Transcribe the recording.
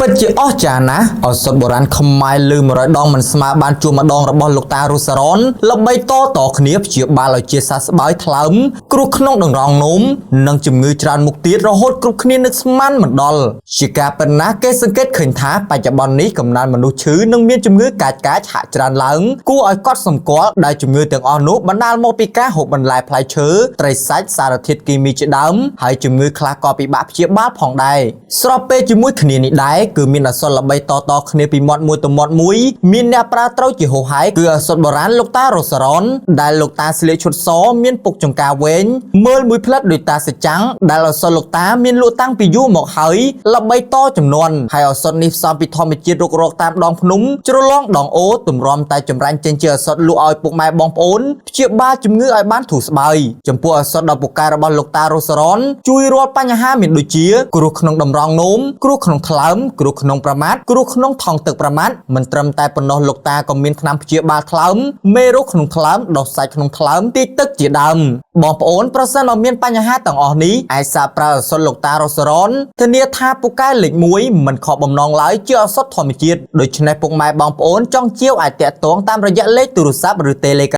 ពិតជាអស្ចារ្យណាស់ឱសថបុរាណខ្មែរលើ100ដងមិនស្មើបានជួបម្ដងរបស់លោកតារស់សរនល្បីតគ្នាព្យាបាលឲ្យជាសះស្បើយថ្លើមគ្រោះក្នុងដង្រងនោមនិងជំងឺច្រើនមុខទៀតរហូតគ្រប់គ្នានឹកស្មានមិនដល់ជាការប៉ុណ្ណាគេសង្កេតឃើញថាបច្ចុប្បន្ននេះកំណើនមនុស្សឈឺនិងមានជំងឺកាចហាក់ច្រើនឡើងគួរឲ្យកត់សម្គាល់ដែលជំងឺទាំងអស់នោះបណ្ដាលមកពីការហូបបន្លែផ្លែឈើត្រីសាច់សារធាតុគីមីជាដើមហើយជំងឺខ្លះក៏ពិបាកព្យាបាលផងដែរស្របពេលជាមួយគ្នានេះដែរគឺមានឱសថល្បីតគ្នាពីមាត់មួយទៅមាត់មួយមានអ្នកប្រើត្រូវជាហូហែគឺឱសថបុរាណលោកតារស់សរនដែលលោកតាស្លៀកឈុតសមានពុកចង្ការវែងមើលមួយផ្លិតដោយតាសចាំងដែលឱសថលោកតាមានលក់តាំងពីយូរមកហើយល្បីតចំនួនហើយឱសថនេះផ្សំពីធម្មជាតិរុករកតាមដងភ្នំជ្រលងដងអូទម្រាំតែចម្រាញ់ចេញជាឱសថលក់ឲ្យពុកម៉ែបងប្អូនព្យាបាលជំងឺឲ្យបានធូរស្បើយចំពោះឱសថដ៏ពូកែរបស់លោកតារស់សរនជួយរាល់បញ្ហាមានដូចជាគ្រោះក្នុងតម្រងនោមគ្រោះក្នុងថ្លើមគ្រោះក្នុងប្រមាថគ្រោះក្នុងថង់ទឹកប្រមាថមិនត្រឹមតែប៉ុណ្ណោះលោកតាក៏មានថ្នាំព្យាបាលថ្លើមមេរោគក្នុងថ្លើមដោះសាច់ក្នុងថ្លើមទីទឹកជាដើមបងប្អូនប្រសិនបើមានបញ្ហាទាំងអស់នេះអាចសាកប្រើឱសថលោកតារស់សរនធានាថាពូកែលេខ1មិនខកបំណងឡើយជាឱសថធម្មជាតិដូច្នេះពុកម៉ែបងប្អូនចង់ជាវអាចតាក់ទងតាមរយៈលេខទូរស័ព្ទឬតេឡេ